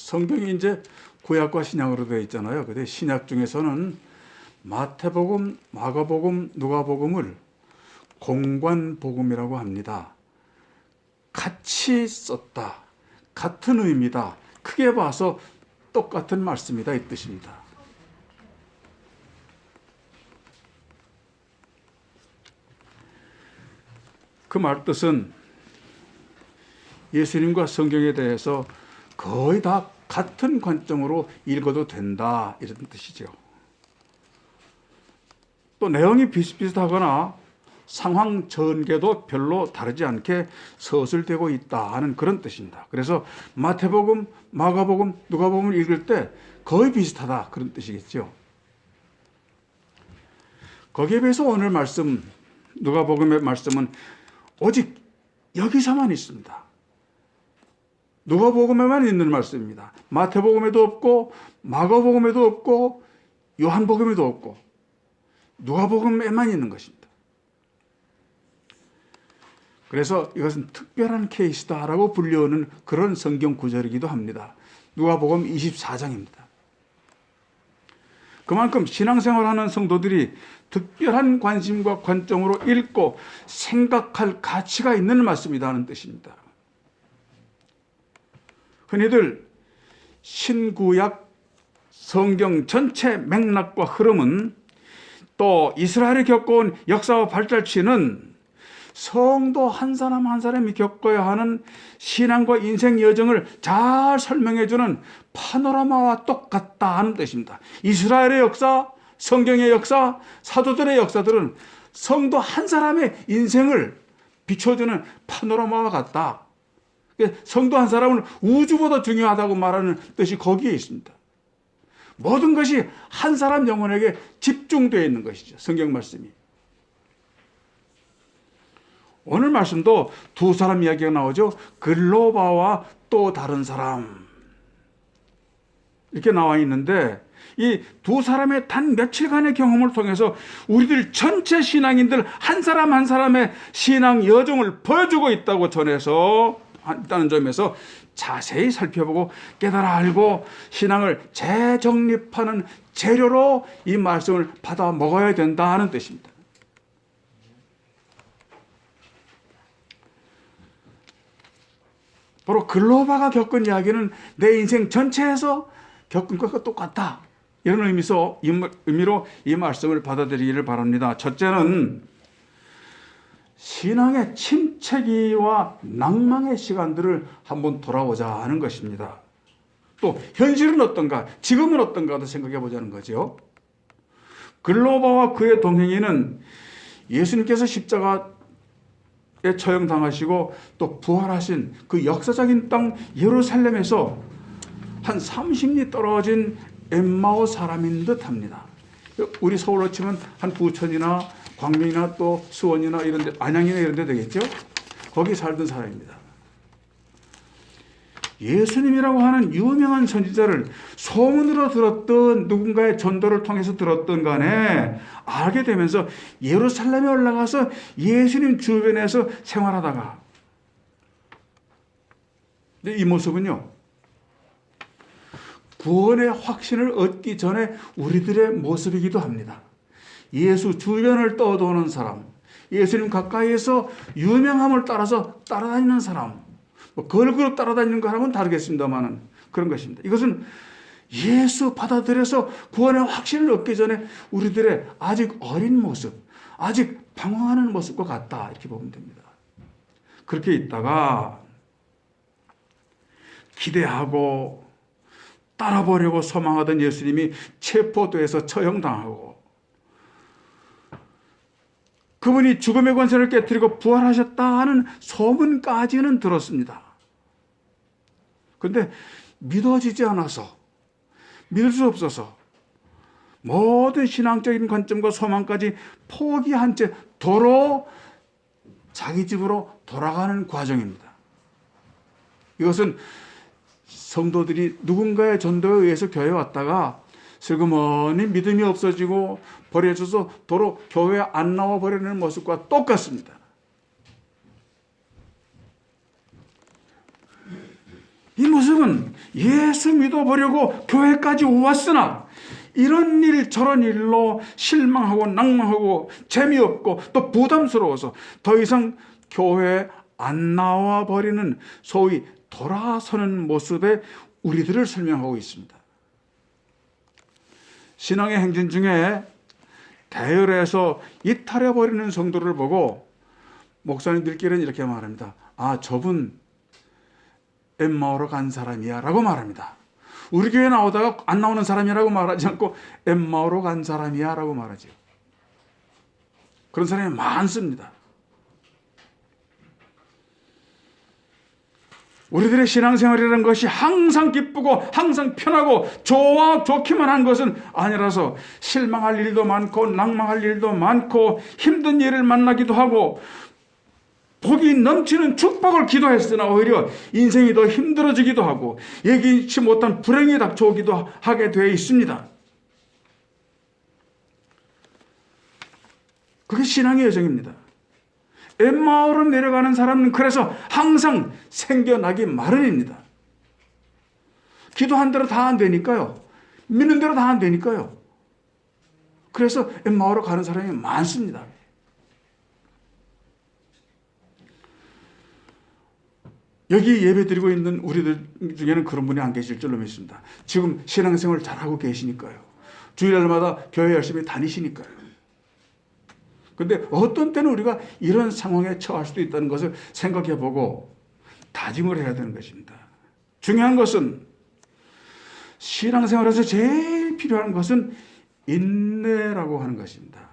성경이 이제 구약과 신약으로 되어 있잖아요. 근데 신약 중에서는 마태복음, 마가복음, 누가복음을 공관복음이라고 합니다. 같이 썼다. 같은 의미다. 크게 봐서 똑같은 말씀이다 이 뜻입니다. 그 말뜻은 예수님과 성경에 대해서 거의 다 같은 관점으로 읽어도 된다 이런 뜻이죠. 또 내용이 비슷비슷하거나 상황 전개도 별로 다르지 않게 서술되고 있다 하는 그런 뜻입니다. 그래서 마태복음, 마가복음, 누가복음을 읽을 때 거의 비슷하다 그런 뜻이겠죠. 거기에 비해서 오늘 말씀, 누가복음의 말씀은 오직 여기서만 있습니다. 누가복음에만 있는 말씀입니다. 마태복음에도 없고 마가복음에도 없고 요한복음에도 없고 누가복음에만 있는 것입니다. 그래서 이것은 특별한 케이스다라고 불려오는 그런 성경 구절이기도 합니다. 누가복음 24장입니다. 그만큼 신앙생활하는 성도들이 특별한 관심과 관점으로 읽고 생각할 가치가 있는 말씀이라는 뜻입니다. 흔히들 신구약 성경 전체 맥락과 흐름은 또 이스라엘이 겪어온 역사와 발자취는 성도 한 사람 한 사람이 겪어야 하는 신앙과 인생 여정을 잘 설명해주는 파노라마와 똑같다 하는 뜻입니다. 이스라엘의 역사, 성경의 역사, 사도들의 역사들은 성도 한 사람의 인생을 비춰주는 파노라마와 같다. 성도 한 사람은 우주보다 중요하다고 말하는 뜻이 거기에 있습니다. 모든 것이 한 사람 영혼에게 집중되어 있는 것이죠. 성경 말씀이. 오늘 말씀도 두 사람 이야기가 나오죠. 글로바와 또 다른 사람 이렇게 나와 있는데 이 두 사람의 단 며칠간의 경험을 통해서 우리들 전체 신앙인들 한 사람 한 사람의 신앙 여정을 보여주고 있다고 전해서 있다는 점에서 자세히 살펴보고 깨달아 알고 신앙을 재정립하는 재료로 이 말씀을 받아 먹어야 된다는 뜻입니다. 바로 글로바가 겪은 이야기는 내 인생 전체에서 겪은 것과 똑같다. 이런 의미로 이 말씀을 받아들이기를 바랍니다. 첫째는 신앙의 침체기와 낭망의 시간들을 한번 돌아보자 하는 것입니다. 또 현실은 어떤가, 지금은 어떤가도 생각해 보자는 거죠. 글로바와 그의 동행인은 예수님께서 십자가에 처형당하시고 또 부활하신 그 역사적인 땅 예루살렘에서 한 30리 떨어진 엠마오 사람인 듯합니다. 우리 서울로 치면 한 부천이나 광명이나 또 수원이나 이런 데, 안양이나 이런 데 되겠죠? 거기 살던 사람입니다. 예수님이라고 하는 유명한 선지자를 소문으로 들었던 누군가의 전도를 통해서 들었던 간에 알게 되면서 예루살렘에 올라가서 예수님 주변에서 생활하다가 근데 이 모습은요 구원의 확신을 얻기 전에 우리들의 모습이기도 합니다. 예수 주변을 떠도는 사람, 예수님 가까이에서 유명함을 따라서 따라다니는 사람, 걸그룹 따라다니는 사람은 다르겠습니다만 그런 것입니다. 이것은 예수 받아들여서 구원의 확신을 얻기 전에 우리들의 아직 어린 모습, 아직 방황하는 모습과 같다 이렇게 보면 됩니다. 그렇게 있다가 기대하고 따라보려고 소망하던 예수님이 체포돼서 처형당하고 그분이 죽음의 권세를 깨뜨리고 부활하셨다 하는 소문까지는 들었습니다. 그런데 믿어지지 않아서 믿을 수 없어서 모든 신앙적인 관점과 소망까지 포기한 채 도로 자기 집으로 돌아가는 과정입니다. 이것은 성도들이 누군가의 전도에 의해서 교회에 왔다가 슬그머니 믿음이 없어지고 버려져서 도로 교회에 안 나와 버리는 모습과 똑같습니다. 이 모습은 예수 믿어보려고 교회까지 왔으나 이런 일 저런 일로 실망하고 낭망하고 재미없고 또 부담스러워서 더 이상 교회에 안 나와 버리는 소위 돌아서는 모습의 우리들을 설명하고 있습니다. 신앙의 행진 중에 대열에서 이탈해버리는 성도를 보고 목사님들끼리는 이렇게 말합니다. 아, 저분 엠마오로 간 사람이야 라고 말합니다. 우리 교회 나오다가 안 나오는 사람이라고 말하지 않고 엠마오로 간 사람이야 라고 말하죠. 그런 사람이 많습니다. 우리들의 신앙생활이라는 것이 항상 기쁘고 항상 편하고 좋기만 한 것은 아니라서 실망할 일도 많고 낭망할 일도 많고 힘든 일을 만나기도 하고 복이 넘치는 축복을 기도했으나 오히려 인생이 더 힘들어지기도 하고 예기치 못한 불행이 닥쳐오기도 하게 되어 있습니다. 그게 신앙의 여정입니다. 엠마오로 내려가는 사람은 그래서 항상 생겨나기 마련입니다. 기도한 대로 다 안 되니까요. 믿는 대로 다 안 되니까요. 그래서 엠마오로 가는 사람이 많습니다. 여기 예배드리고 있는 우리들 중에는 그런 분이 안 계실 줄로 믿습니다. 지금 신앙생활 잘하고 계시니까요. 주일날마다 교회 열심히 다니시니까요. 그런데 어떤 때는 우리가 이런 상황에 처할 수도 있다는 것을 생각해보고 다짐을 해야 되는 것입니다. 중요한 것은 신앙생활에서 제일 필요한 것은 인내라고 하는 것입니다.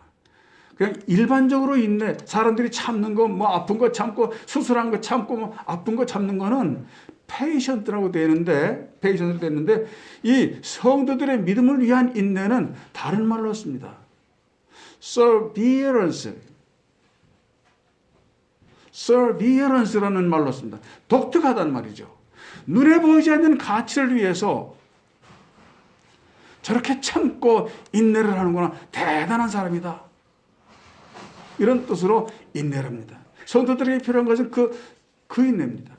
그냥 일반적으로 인내, 사람들이 참는 거, 뭐 아픈 거 참고 수술한 거 참고 뭐 아픈 거 참는 거는 페이션트라고 되는데 이 성도들의 믿음을 위한 인내는 다른 말로 씁니다. Perseverance라는 말로 씁니다. 독특하단 말이죠. 눈에 보이지 않는 가치를 위해서 저렇게 참고 인내를 하는구나. 대단한 사람이다. 이런 뜻으로 인내랍니다. 성도들에게 필요한 것은 그 인내입니다.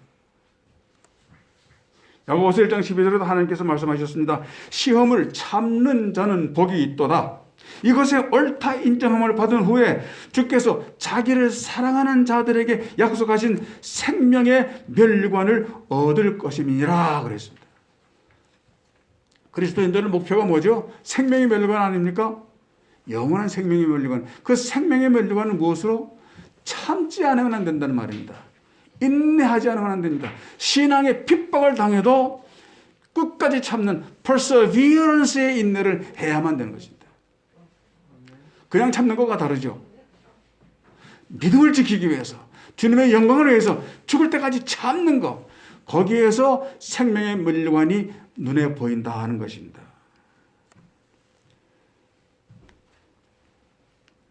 야고보서 1장 12절에도 하나님께서 말씀하셨습니다. 시험을 참는 자는 복이 있도다. 이것에 옳다 인정함을 받은 후에 주께서 자기를 사랑하는 자들에게 약속하신 생명의 멸류관을 얻을 것임이니라 그랬습니다. 그리스도인들의 목표가 뭐죠? 생명의 멸류관 아닙니까? 영원한 생명의 멸류관. 그 생명의 멸류관은 무엇으로? 참지 않으면 안 된다는 말입니다. 인내하지 않으면 안 됩니다. 신앙의 핍박을 당해도 끝까지 참는 perseverance의 인내를 해야만 되는 것입니다. 그냥 참는 것과 다르죠. 믿음을 지키기 위해서, 주님의 영광을 위해서 죽을 때까지 참는 것, 거기에서 생명의 멸류관이 눈에 보인다 하는 것입니다.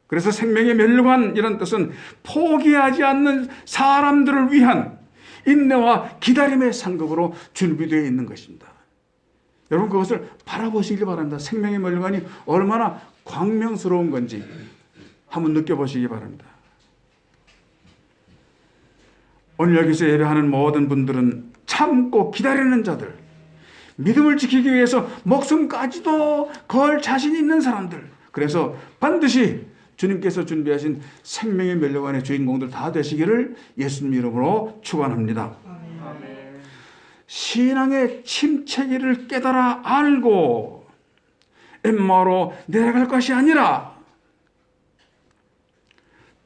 그래서 생명의 멸류관이라는 뜻은 포기하지 않는 사람들을 위한 인내와 기다림의 상급으로 준비되어 있는 것입니다. 여러분 그것을 바라보시기 바랍니다. 생명의 멸류관이 얼마나 광명스러운 건지 한번 느껴보시기 바랍니다. 오늘 여기서 예배하는 모든 분들은 참고 기다리는 자들, 믿음을 지키기 위해서 목숨까지도 걸 자신 있는 사람들, 그래서 반드시 주님께서 준비하신 생명의 멸류관의 주인공들 다 되시기를 예수님 이름으로 축원합니다. 아멘. 신앙의 침체기를 깨달아 알고 엠마오로 내려갈 것이 아니라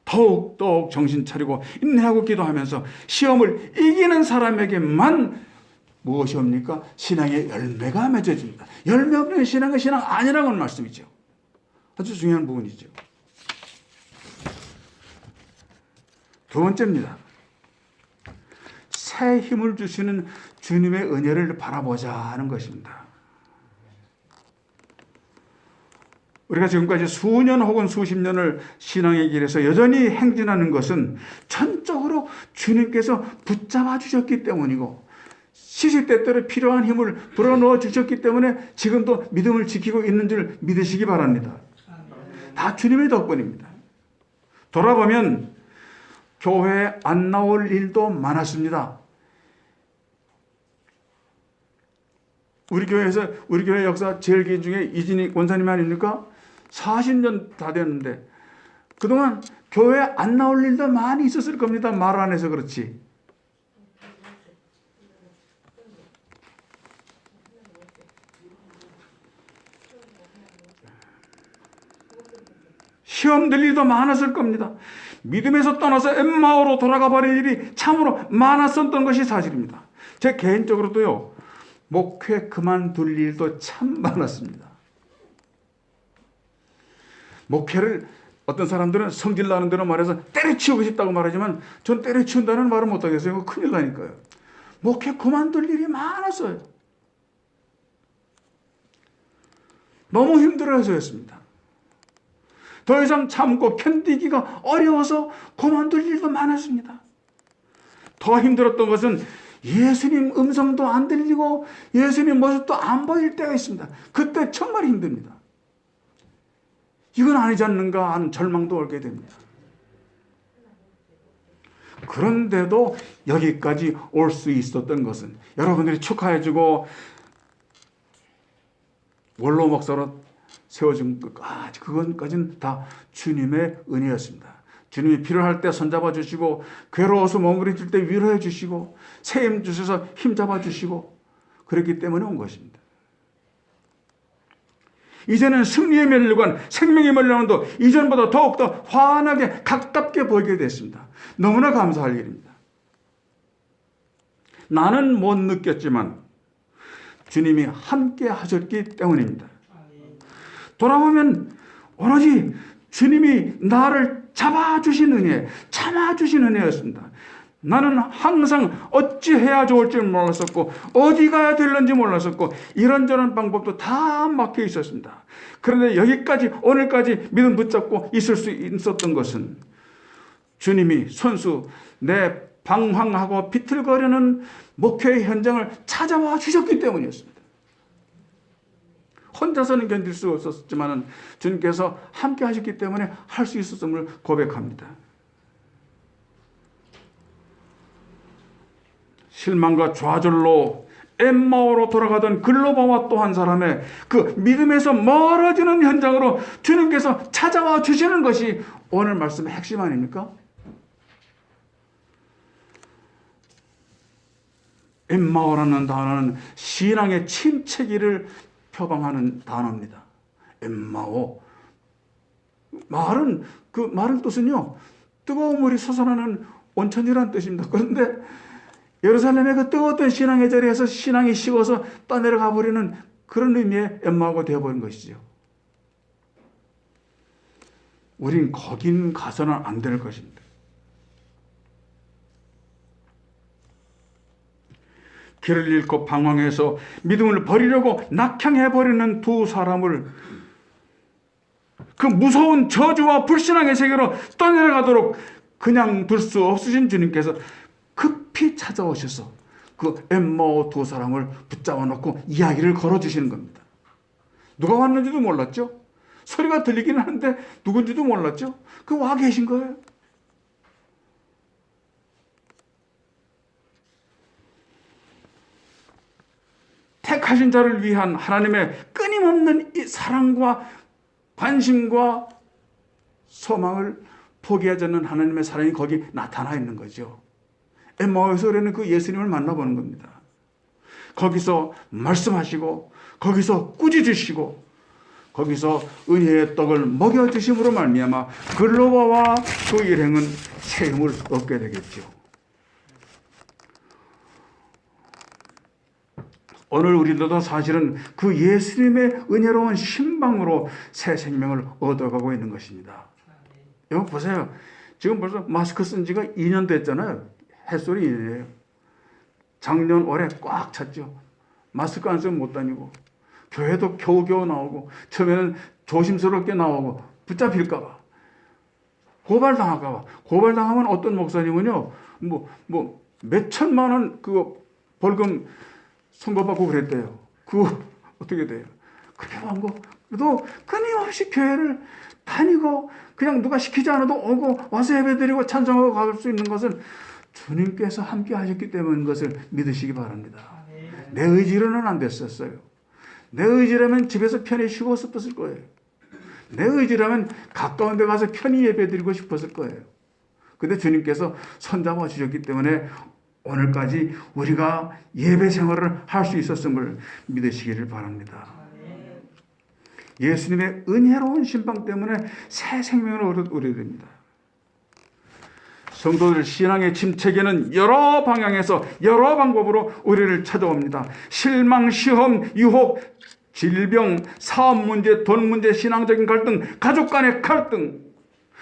더욱 정신 차리고 인내하고 기도하면서 시험을 이기는 사람에게만 무엇이 옵니까? 신앙의 열매가 맺어집니다. 열매 없는 신앙은 신앙 아니라고 하는 말씀이죠. 아주 중요한 부분이죠. 두 번째입니다. 새 힘을 주시는 주님의 은혜를 바라보자 하는 것입니다. 우리가 지금까지 수년 혹은 수십 년을 신앙의 길에서 여전히 행진하는 것은 전적으로 주님께서 붙잡아 주셨기 때문이고 시시때때로 필요한 힘을 불어넣어 주셨기 때문에 지금도 믿음을 지키고 있는 줄 믿으시기 바랍니다. 다 주님의 덕분입니다. 돌아보면 교회에 안 나올 일도 많았습니다. 우리 교회 역사 제일 긴 중에 이진희 권사님 아닙니까? 40년 다 됐는데 그동안 교회 안 나올 일도 많이 있었을 겁니다. 말 안 해서 그렇지. 시험 들 일도 많았을 겁니다. 믿음에서 떠나서 엠마오로 돌아가 버린 일이 참으로 많았었던 것이 사실입니다. 제 개인적으로도요, 목회 그만둘 일도 참 많았습니다. 목회를 어떤 사람들은 성질 나는 대로 말해서 때려치우고 싶다고 말하지만 전 때려치운다는 말을 못하겠어요. 이거 큰일 나니까요. 목회 그만둘 일이 많았어요. 너무 힘들어서였습니다. 더 이상 참고 견디기가 어려워서 그만둘 일도 많았습니다. 더 힘들었던 것은 예수님 음성도 안 들리고 예수님 모습도 안 보일 때가 있습니다. 그때 정말 힘듭니다. 이건 아니지 않는가 하는 절망도 오게 됩니다. 그런데도 여기까지 올 수 있었던 것은 여러분들이 축하해주고 원로 목사로 세워준 것까지, 그것까지는 다 주님의 은혜였습니다. 주님이 필요할 때 손잡아 주시고, 괴로워서 머무르질 때 위로해 주시고, 세임 주셔서 힘잡아 주시고, 그랬기 때문에 온 것입니다. 이제는 승리의 멸류관, 생명의 멸류관도 이전보다 더욱더 환하게 가깝게 보이게 됐습니다. 너무나 감사할 일입니다. 나는 못 느꼈지만 주님이 함께 하셨기 때문입니다. 돌아보면 오로지 주님이 나를 잡아주신 은혜, 참아주신 은혜였습니다. 나는 항상 어찌해야 좋을지 몰랐었고 어디 가야 될는지 몰랐었고 이런저런 방법도 다 막혀 있었습니다. 그런데 여기까지 오늘까지 믿음 붙잡고 있을 수 있었던 것은 주님이 손수 내 방황하고 비틀거리는 목회의 현장을 찾아와 주셨기 때문이었습니다. 혼자서는 견딜 수 없었지만 주님께서 함께 하셨기 때문에 할 수 있었음을 고백합니다. 실망과 좌절로 엠마오로 돌아가던 글로바와 또 한 사람의 그 믿음에서 멀어지는 현장으로 주님께서 찾아와 주시는 것이 오늘 말씀의 핵심 아닙니까? 엠마오라는 단어는 신앙의 침체기를 표방하는 단어입니다. 엠마오. 말은 뜻은요, 뜨거운 물이 솟아나는 온천이라는 뜻입니다. 그런데 예루살렘의 그 뜨거웠던 신앙의 자리에서 신앙이 식어서 떠내려가 버리는 그런 의미의 엠마오가 되어버린 것이죠. 우린 거긴 가서는 안 될 것입니다. 길을 잃고 방황해서 믿음을 버리려고 낙향해버리는 두 사람을 그 무서운 저주와 불신앙의 세계로 떠내려가도록 그냥 둘 수 없으신 주님께서 급히 찾아오셔서 그 엠마오 두 사람을 붙잡아 놓고 이야기를 걸어주시는 겁니다. 누가 왔는지도 몰랐죠. 소리가 들리기는 하는데 누군지도 몰랐죠. 그 와 계신 거예요. 택하신 자를 위한 하나님의 끊임없는 이 사랑과 관심과 소망을 포기하지 않는 하나님의 사랑이 거기 나타나 있는 거죠. 엠마오에서 우리는 그 예수님을 만나보는 겁니다. 거기서 말씀하시고 거기서 꾸짖으시고 거기서 은혜의 떡을 먹여주심으로 말미암아 글로바와 그 일행은 새 힘을 얻게 되겠죠. 오늘 우리들도 사실은 그 예수님의 은혜로운 신방으로 새 생명을 얻어가고 있는 것입니다. 여러분 보세요. 지금 벌써 마스크 쓴 지가 2년 됐잖아요. 햇소리 2년이에요. 작년 올해 꽉 찼죠. 마스크 안 쓰면 못 다니고 교회도 겨우겨우 나오고 처음에는 조심스럽게 나오고 붙잡힐까 봐 고발당할까 봐. 고발당하면 어떤 목사님은요 뭐 몇천만 원 그거 벌금 선고받고 그랬대요. 그거 어떻게 돼요? 그렇게 한 거. 또 끊임없이 교회를 다니고 그냥 누가 시키지 않아도 오고 와서 예배드리고 찬송하고 갈 수 있는 것은 주님께서 함께 하셨기 때문인 것을 믿으시기 바랍니다. 내 의지로는 안 됐었어요. 내 의지라면 집에서 편히 쉬고 싶었을 거예요. 내 의지라면 가까운 데 가서 편히 예배드리고 싶었을 거예요. 근데 주님께서 손잡아 주셨기 때문에 오늘까지 우리가 예배 생활을 할 수 있었음을 믿으시기를 바랍니다. 예수님의 은혜로운 신방 때문에 새 생명을 얻게 됩니다. 성도들 신앙의 침체기는 여러 방향에서 여러 방법으로 우리를 찾아옵니다. 실망, 시험, 유혹, 질병, 사업 문제, 돈 문제, 신앙적인 갈등, 가족 간의 갈등,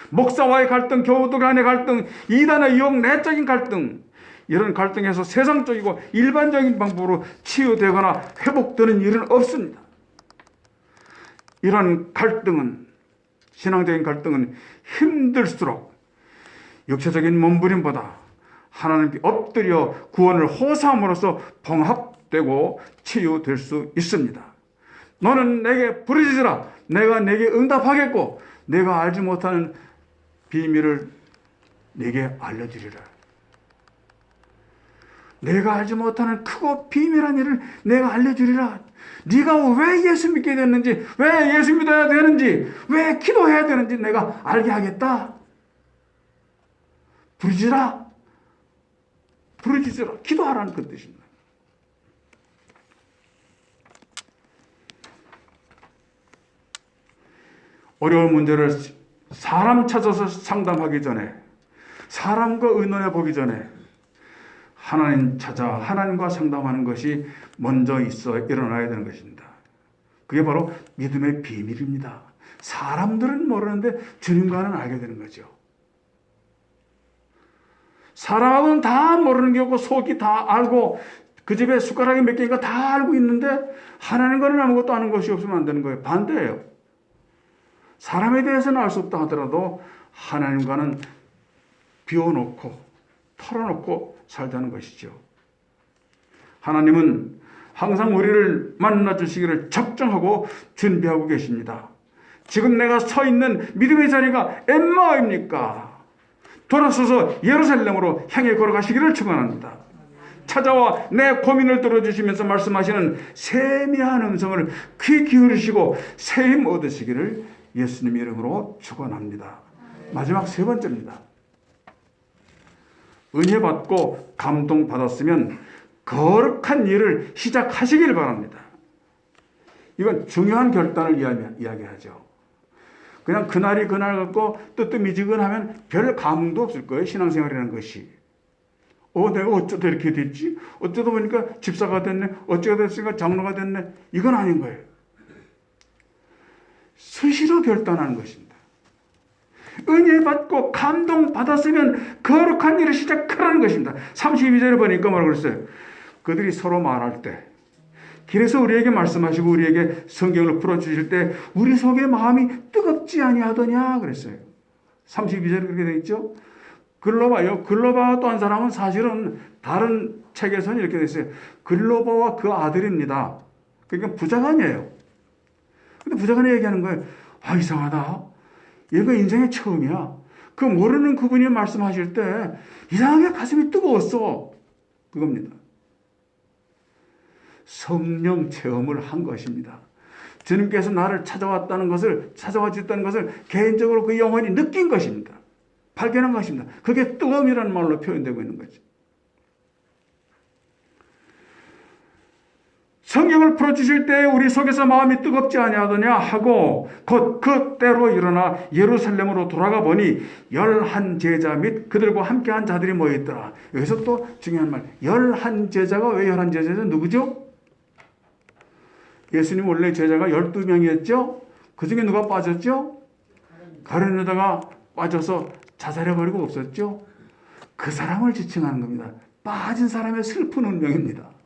목사와의 갈등, 교우들 간의 갈등, 이단의 유혹, 내적인 갈등, 이런 갈등에서 세상적이고 일반적인 방법으로 치유되거나 회복되는 일은 없습니다. 이런 갈등은, 신앙적인 갈등은 힘들수록 육체적인 몸부림보다 하나님께 엎드려 구원을 호소함으로써 봉합되고 치유될 수 있습니다. 너는 내게 부르짖으라. 내가 내게 응답하겠고 내가 알지 못하는 비밀을 내게 알려주리라. 내가 알지 못하는 크고 비밀한 일을 내가 알려주리라. 네가 왜 예수 믿게 됐는지, 왜 예수 믿어야 되는지, 왜 기도해야 되는지 내가 알게 하겠다. 부르짖으라. 부르짖으라. 기도하라는 그 뜻입니다. 어려운 문제를 사람 찾아서 상담하기 전에, 사람과 의논해 보기 전에 하나님 찾아 하나님과 상담하는 것이 먼저 일어나야 되는 것입니다. 그게 바로 믿음의 비밀입니다. 사람들은 모르는데 주님과는 알게 되는 거죠. 사람은 다 모르는 게 없고 속이 다 알고 그 집에 숟가락이 몇 개인가 다 알고 있는데 하나님과는 아무것도 아는 것이 없으면 안 되는 거예요. 반대예요. 사람에 대해서는 알 수 없다 하더라도 하나님과는 비워놓고 털어놓고 살자는 것이죠. 하나님은 항상 우리를 만나주시기를 작정하고 준비하고 계십니다. 지금 내가 서 있는 믿음의 자리가 엠마오입니까? 돌아서서 예루살렘으로 향해 걸어가시기를 축원합니다. 찾아와 내 고민을 들어주시면서 말씀하시는 세미한 음성을 귀 기울이시고 새 힘 얻으시기를 예수님 이름으로 축원합니다. 마지막 세 번째입니다. 은혜 받고 감동 받았으면 거룩한 일을 시작하시길 바랍니다. 이건 중요한 결단을 이야기하죠. 그냥 그날이 그날 갖고 뜨뜻미지근하면 별 감흥도 없을 거예요. 신앙생활이라는 것이. 내가 어쩌다 이렇게 됐지? 어쩌다 보니까 집사가 됐네. 어쩌다 됐으니까 장로가 됐네. 이건 아닌 거예요. 수시로 결단하는 것입니다. 은혜 받고 감동 받았으면 거룩한 일을 시작하라는 것입니다. 32절에 보니까 뭐라고 그랬어요? 그들이 서로 말할 때, 길에서 우리에게 말씀하시고 우리에게 성경을 풀어주실 때 우리 속에 마음이 뜨겁지 아니하더냐 그랬어요. 32절에 그렇게 되어 있죠. 글로바요. 글로바와 또 한 사람은 사실은 다른 책에서는 이렇게 되어 있어요. 글로바와 그 아들입니다. 그러니까 부자간이에요. 근데 부자간이 얘기하는 거예요. 이상하다. 얘가 인생의 처음이야. 그 모르는 그분이 말씀하실 때 이상하게 가슴이 뜨거웠어. 그겁니다. 성령 체험을 한 것입니다. 주님께서 나를 찾아와 주셨다는 것을 개인적으로 그 영혼이 느낀 것입니다. 발견한 것입니다. 그게 뜨거움이라는 말로 표현되고 있는 거죠. 성경을 풀어주실 때 우리 속에서 마음이 뜨겁지 아니하더냐 하고 곧 그때로 일어나 예루살렘으로 돌아가 보니 11 제자 및 그들과 함께한 자들이 모여있더라. 여기서 또 중요한 말, 11 제자가 왜 11 제자죠? 누구죠? 예수님 원래 제자가 12명이었죠? 그 중에 누가 빠졌죠? 가룟 유다가 빠져서 자살해버리고 없었죠? 그 사람을 지칭하는 겁니다. 빠진 사람의 슬픈 운명입니다.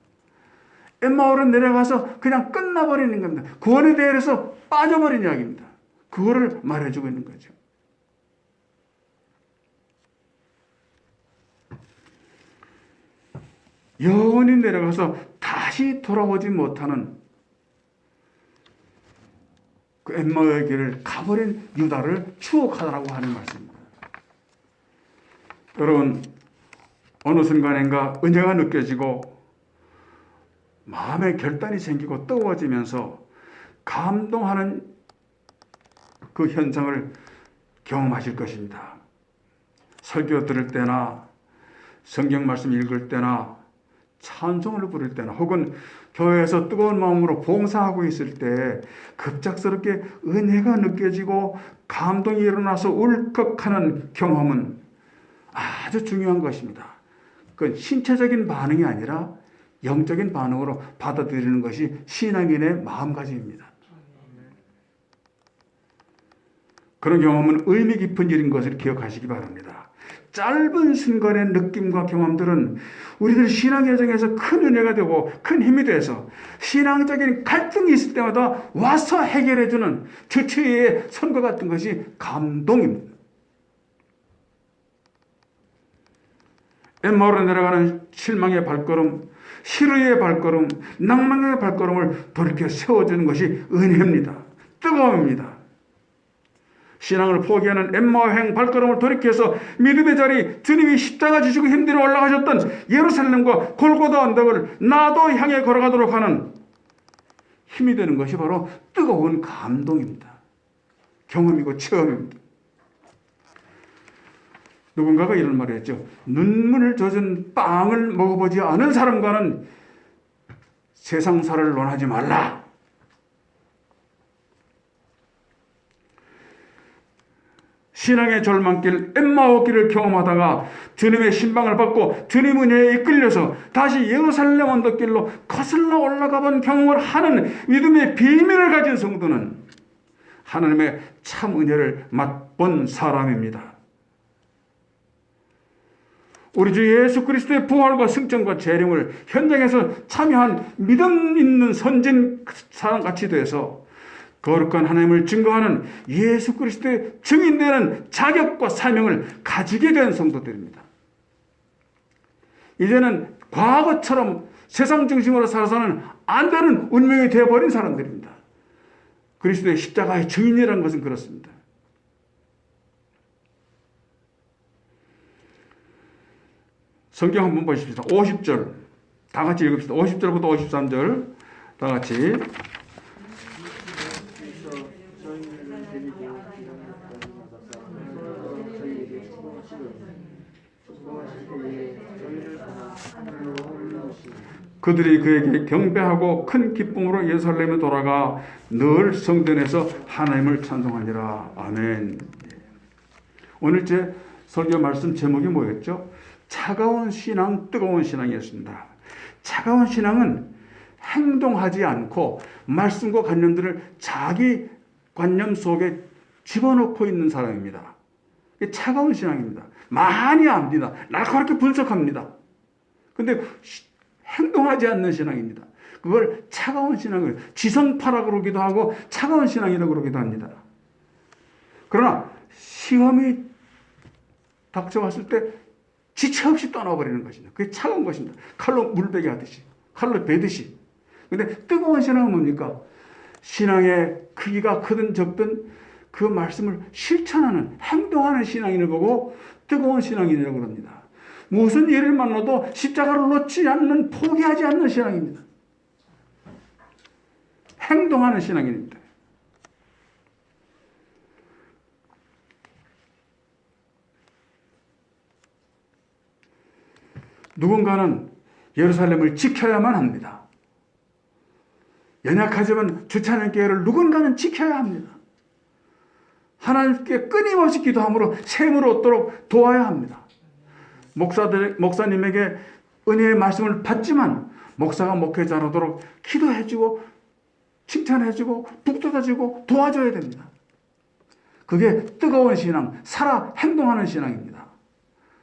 엠마오로 내려가서 그냥 끝나버리는 겁니다. 구원에 대해서 빠져버린 이야기입니다. 그거를 말해주고 있는 거죠. 영원히 내려가서 다시 돌아오지 못하는 그 엠마오의 길을 가버린 유다를 추억하라고 하는 말씀입니다. 여러분, 어느 순간인가 은혜가 느껴지고 마음에 결단이 생기고 뜨거워지면서 감동하는 그 현상을 경험하실 것입니다. 설교 들을 때나 성경 말씀 읽을 때나 찬송을 부를 때나 혹은 교회에서 뜨거운 마음으로 봉사하고 있을 때 급작스럽게 은혜가 느껴지고 감동이 일어나서 울컥하는 경험은 아주 중요한 것입니다. 그건 신체적인 반응이 아니라 영적인 반응으로 받아들이는 것이 신앙인의 마음가짐입니다. 그런 경험은 의미 깊은 일인 것을 기억하시기 바랍니다. 짧은 순간의 느낌과 경험들은 우리들 신앙 여정에서 큰 은혜가 되고 큰 힘이 돼서 신앙적인 갈등이 있을 때마다 와서 해결해주는 주체의 선과 같은 것이 감동입니다. 엠마오로 내려가는 실망의 발걸음, 시루의 발걸음, 낭만의 발걸음을 돌이켜 세워주는 것이 은혜입니다. 뜨거움입니다. 신앙을 포기하는 엠마오행 발걸음을 돌이켜서 믿음의 자리, 주님이 십자가 지시고 힘들어 올라가셨던 예루살렘과 골고다 언덕을 나도 향해 걸어가도록 하는 힘이 되는 것이 바로 뜨거운 감동입니다. 경험이고 체험입니다. 누군가가 이런 말을 했죠. 눈물 젖은 빵을 먹어보지 않은 사람과는 세상사를 논하지 말라. 신앙의 절망길, 엠마오길을 경험하다가 주님의 신방을 받고 주님 은혜에 이끌려서 다시 예루살렘 언덕길로 거슬러 올라가 본 경험을 하는 믿음의 비밀을 가진 성도는 하나님의 참 은혜를 맛본 사람입니다. 우리 주 예수 그리스도의 부활과 승천과 재림을 현장에서 참여한 믿음 있는 선진 사람같이 돼서 거룩한 하나님을 증거하는 예수 그리스도의 증인되는 자격과 사명을 가지게 된 성도들입니다. 이제는 과거처럼 세상 중심으로 살아서는 안 되는 운명이 되어버린 사람들입니다. 그리스도의 십자가의 증인이라는 것은 그렇습니다. 성경 한번 보십시오. 50절 다 같이 읽읍시다. 50절부터 53절 다 같이. 그들이 그에게 경배하고 큰 기쁨으로 예루살렘에 돌아가 늘 성전에서 하나님을 찬송하니라. 아멘. 오늘 제 설교 말씀 제목이 뭐였죠? 차가운 신앙, 뜨거운 신앙이었습니다. 차가운 신앙은 행동하지 않고 말씀과 관념들을 자기 관념 속에 집어넣고 있는 사람입니다. 차가운 신앙입니다. 많이 압니다. 날카롭게 분석합니다. 근데 행동하지 않는 신앙입니다. 그걸 차가운 신앙을 지성파라고 그러기도 하고 차가운 신앙이라고 그러기도 합니다. 그러나 시험이 닥쳐왔을 때 지체 없이 떠나버리는 것입니다. 그게 차가운 것입니다. 칼로 물베게 하듯이, 칼로 베듯이. 근데 뜨거운 신앙은 뭡니까? 신앙의 크기가 크든 적든 그 말씀을 실천하는, 행동하는 신앙인을 보고 뜨거운 신앙인이라고 합니다. 무슨 일을 만나도 십자가를 놓지 않는, 포기하지 않는 신앙입니다. 행동하는 신앙인입니다. 누군가는 예루살렘을 지켜야만 합니다. 연약하지만 주차하는 교회를 누군가는 지켜야 합니다. 하나님께 끊임없이 기도함으로 샘을 얻도록 도와야 합니다. 목사님에게 은혜의 말씀을 받지만 목사가 목회자로도록 기도해주고 칭찬해주고 북돋아주고 도와줘야 됩니다. 그게 뜨거운 신앙, 살아 행동하는 신앙입니다.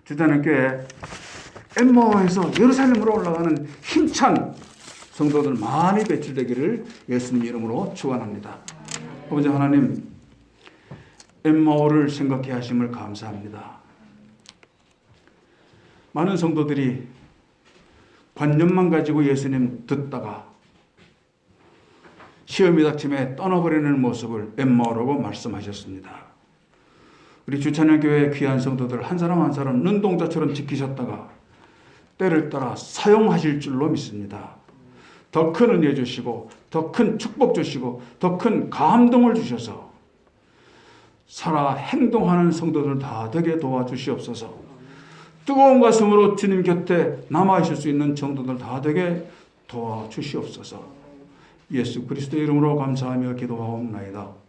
주자는 교회 엠마오에서 예루살렘으로 올라가는 힘찬 성도들 많이 배출되기를 예수님 이름으로 축원합니다. 아버지 하나님, 엠마오를 생각해 하심을 감사합니다. 많은 성도들이 관념만 가지고 예수님 듣다가 시험이 닥침에 떠나버리는 모습을 엠마오라고 말씀하셨습니다. 우리 주찬양교회 귀한 성도들 한 사람 한 사람 눈동자처럼 지키셨다가 때를 따라 사용하실 줄로 믿습니다. 더 큰 은혜 주시고 더 큰 축복 주시고 더 큰 감동을 주셔서 살아 행동하는 성도들 다 되게 도와주시옵소서. 뜨거운 가슴으로 주님 곁에 남아있을 수 있는 성도들 다 되게 도와주시옵소서. 예수 그리스도 이름으로 감사하며 기도하옵나이다.